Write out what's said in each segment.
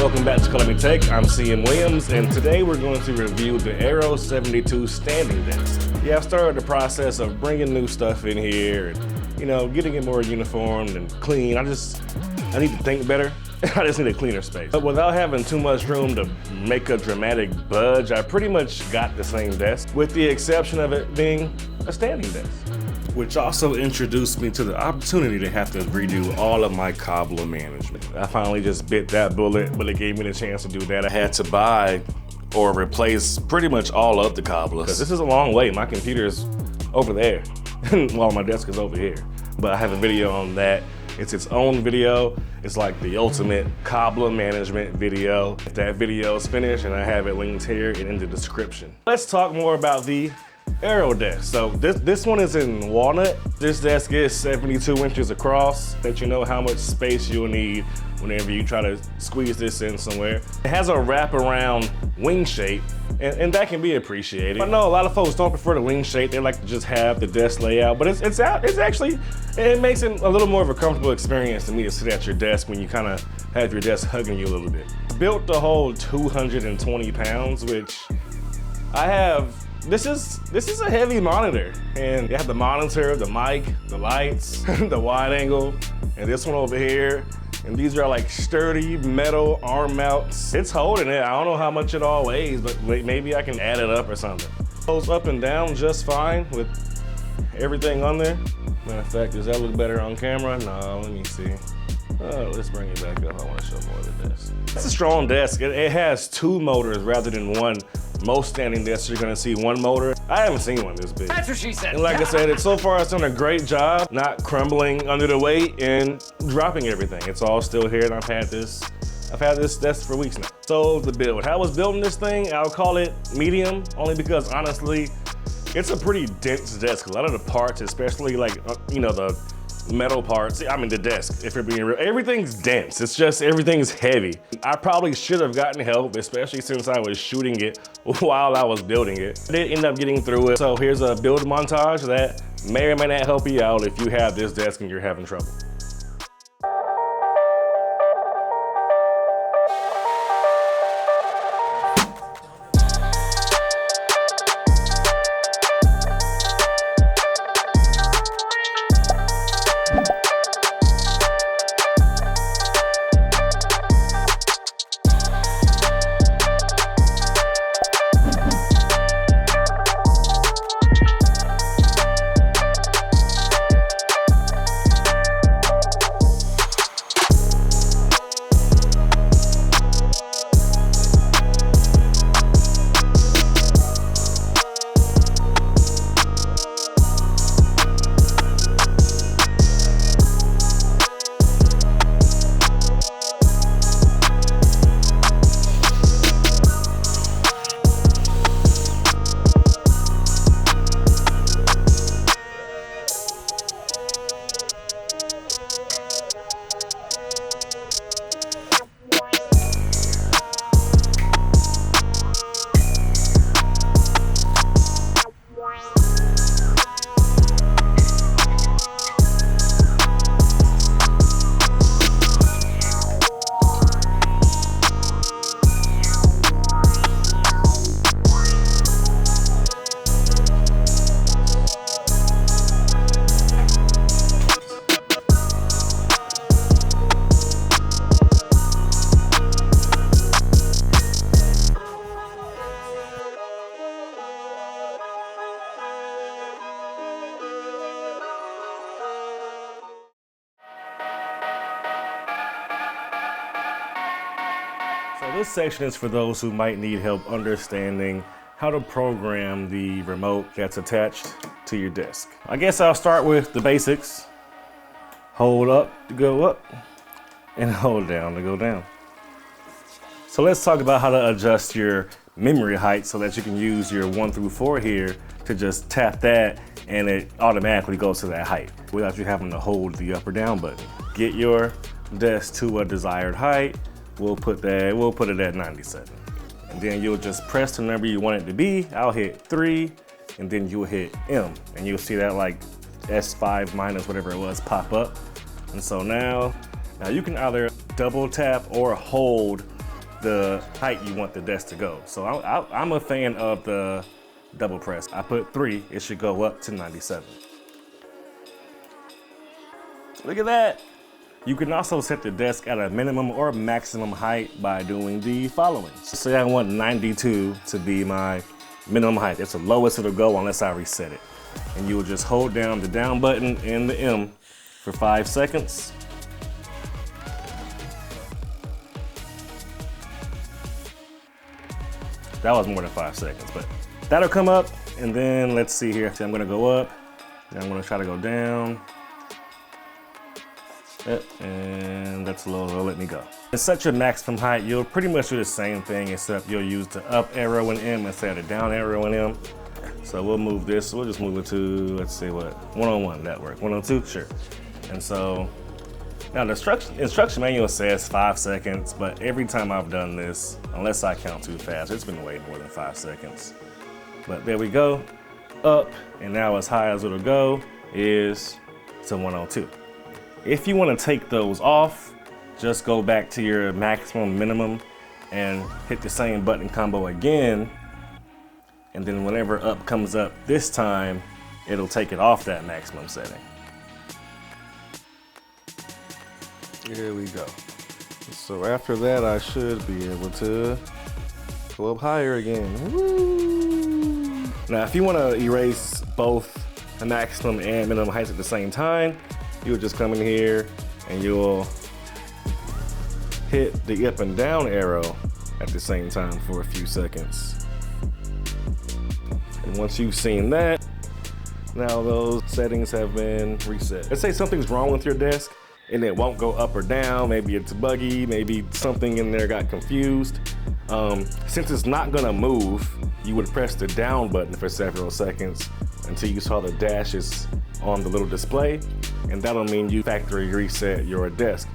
Welcome back to Color Me Tech. I'm CM Williams, and today we're going to review the Aero 72 Standing Desk. Yeah, I've started the process of bringing new stuff in here, and, getting it more uniform and clean. I need to think better. I just need a cleaner space. But without having too much room to make a dramatic budge, I pretty much got the same desk, with the exception of it being a standing desk. Which also introduced me to the opportunity to have to redo all of my cobbler management. I finally just bit that bullet, but it gave me the chance to do that. I had to buy or replace pretty much all of the cobblers. Because this is a long way. My computer's over there, while my desk is over here. But I have a video on that. It's its own video. It's like the ultimate cobbler management video. If that video is finished, and I have it linked here and in the description. Let's talk more about the Aero desk. So this one is in walnut. This desk is 72 inches across. Let you know how much space you'll need whenever you try to squeeze this in somewhere. It has a wraparound wing shape, and that can be appreciated. I know a lot of folks don't prefer the wing shape. They like to just have the desk layout, but it makes it a little more of a comfortable experience to me to sit at your desk when you kind of have your desk hugging you a little bit. Built to hold 220 pounds, which I have. This is a heavy monitor, and you have the monitor, the mic, the lights, the wide angle, and this one over here. And these are like sturdy metal arm mounts. It's holding it. I don't know how much it all weighs, but maybe I can add it up or something. Goes up and down just fine with everything on there. Matter of fact, does that look better on camera? No, let me see. Oh, let's bring it back up. I want to show more of the desk. It's a strong desk. It has two motors rather than one. Most standing desks, you're gonna see one motor. I haven't seen one this big. That's what she said. And like I said, so far it's done a great job not crumbling under the weight and dropping everything. It's all still here, and I've had this desk for weeks now. So the build, how I was building this thing, I'll call it medium, only because honestly, it's a pretty dense desk. A lot of the parts, especially like, the metal parts, I mean the desk, if you're being real, everything's dense. It's just, everything's heavy. I probably should have gotten help, especially since I was shooting it while I was building it. I did end up getting through it. So here's a build montage that may or may not help you out if you have this desk and you're having trouble. So this section is for those who might need help understanding how to program the remote that's attached to your desk. I guess I'll start with the basics. Hold up to go up, and hold down to go down. So let's talk about how to adjust your memory height so that you can use your 1 through 4 here to just tap that and it automatically goes to that height without you having to hold the up or down button. Get your desk to a desired height. We'll put it at 97. And then you'll just press the number you want it to be. I'll hit 3, and then you'll hit M, and you'll see that like S5 minus whatever it was pop up. And so now you can either double tap or hold the height you want the desk to go. So I'm a fan of the double press. I put 3, it should go up to 97. Look at that. You can also set the desk at a minimum or maximum height by doing the following. So say I want 92 to be my minimum height. It's the lowest it'll go unless I reset it. And you will just hold down the down button and the M for 5 seconds. That was more than 5 seconds, but that'll come up. And then let's see here. So I'm gonna go up, and I'm gonna try to go down. Yep, and that's low, it'll let me go. To set your maximum height, you'll pretty much do the same thing, except you'll use the up arrow and M instead of the down arrow and M. So we'll move this, we'll just move it to, let's see what, 101, that work. 102, sure. And so, now the instruction manual says 5 seconds, but every time I've done this, unless I count too fast, it's been way more than 5 seconds. But there we go, up, and now as high as it'll go is to 102. If you want to take those off, just go back to your maximum minimum and hit the same button combo again. And then whenever up comes up this time, it'll take it off that maximum setting. Here we go. So after that, I should be able to go up higher again. Woo! Now, if you want to erase both the maximum and minimum heights at the same time, you'll just come in here and you'll hit the up and down arrow at the same time for a few seconds. And once you've seen that, now those settings have been reset. Let's say something's wrong with your desk and it won't go up or down. Maybe it's buggy, maybe something in there got confused. Since it's not gonna move, you would press the down button for several seconds until you saw the dashes on the little display, and that'll mean you factory reset your desk.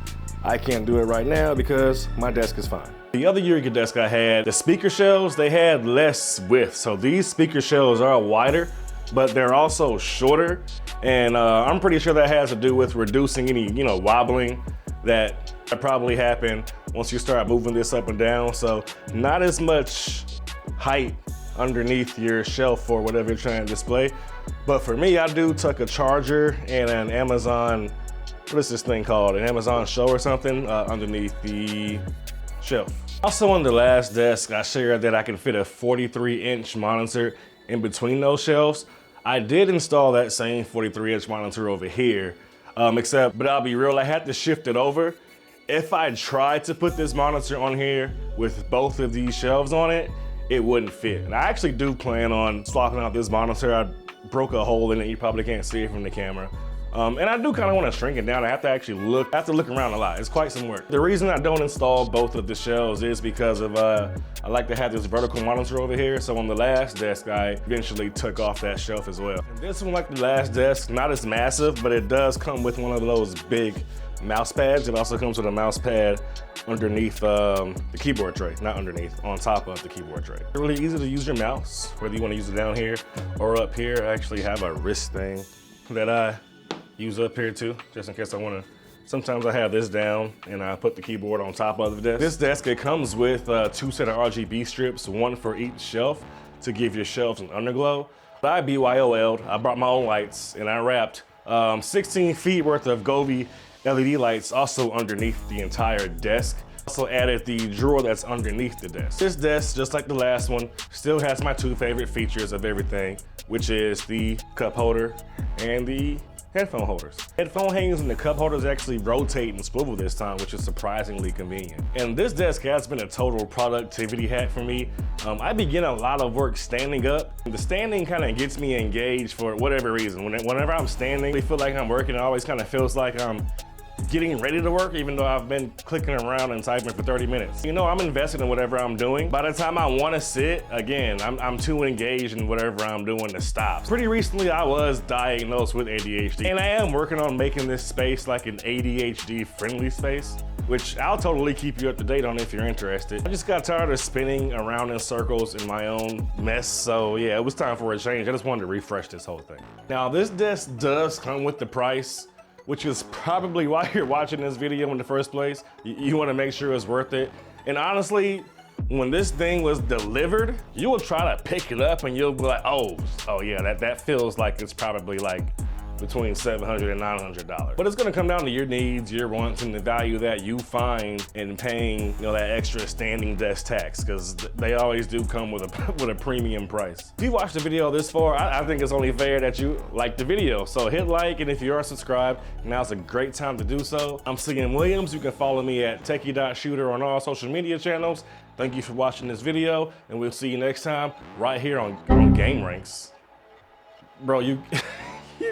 I can't do it right now because my desk is fine. The other Eureka desk I had, the speaker shelves, they had less width. So these speaker shelves are wider, but they're also shorter. And I'm pretty sure that has to do with reducing any, wobbling that probably happened once you start moving this up and down. So not as much height underneath your shelf or whatever you're trying to display. But for me, I do tuck a charger and an Amazon, what is this thing called? An Amazon Show or something underneath the shelf. Also on the last desk, I shared that I can fit a 43-inch monitor in between those shelves. I did install that same 43-inch monitor over here, but I'll be real, I had to shift it over. If I tried to put this monitor on here with both of these shelves on it, it wouldn't fit. And I actually do plan on swapping out this monitor. I broke a hole in it, you probably can't see it from the camera. And I do kind of want to shrink it down. I have to actually look around a lot. It's quite some work. The reason I don't install both of the shelves is because of, I like to have this vertical monitor over here. So on the last desk, I eventually took off that shelf as well. And this one, like the last desk, not as massive, but it does come with one of those big mouse pads. It also comes with a mouse pad underneath the keyboard tray, not underneath, on top of the keyboard tray. It's really easy to use your mouse, whether you want to use it down here or up here. I actually have a wrist thing that I use up here too, just in case I want to. Sometimes I have this down and I put the keyboard on top of the desk. This desk, it comes with 2 set of RGB strips, 1 for each shelf to give your shelves an underglow. I BYOL'd, I brought my own lights and I wrapped 16 feet worth of Govee LED lights also underneath the entire desk. Also added the drawer that's underneath the desk. This desk, just like the last one, still has my 2 favorite features of everything, which is the cup holder and the headphone holders. Headphone hangers and the cup holders actually rotate and swivel this time, which is surprisingly convenient. And this desk has been a total productivity hack for me. I begin a lot of work standing up. The standing kind of gets me engaged for whatever reason. Whenever I'm standing, I feel like I'm working. It always kind of feels like I'm getting ready to work, even though I've been clicking around and typing for 30 minutes. I'm invested in whatever I'm doing. By the time I want to sit, again, I'm too engaged in whatever I'm doing to stop. Pretty recently, I was diagnosed with ADHD, and I am working on making this space like an ADHD-friendly space, which I'll totally keep you up to date on if you're interested. I just got tired of spinning around in circles in my own mess, so yeah, it was time for a change. I just wanted to refresh this whole thing. Now, this desk does come with the price, which is probably why you're watching this video in the first place. You want to make sure it's worth it. And honestly, when this thing was delivered, you will try to pick it up and you'll be like, oh yeah, that feels like it's probably like between $700 and $900. But it's gonna come down to your needs, your wants, and the value that you find in paying, you know, that extra standing desk tax, because they always do come with a premium price. If you watched the video this far, I think it's only fair that you like the video. So hit like, and if you are subscribed, now's a great time to do so. I'm CM Williams. You can follow me at techie.shooter on all social media channels. Thank you for watching this video, and we'll see you next time right here on Game Ranks. Bro, you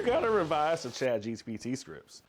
gotta revise the ChatGPT scripts.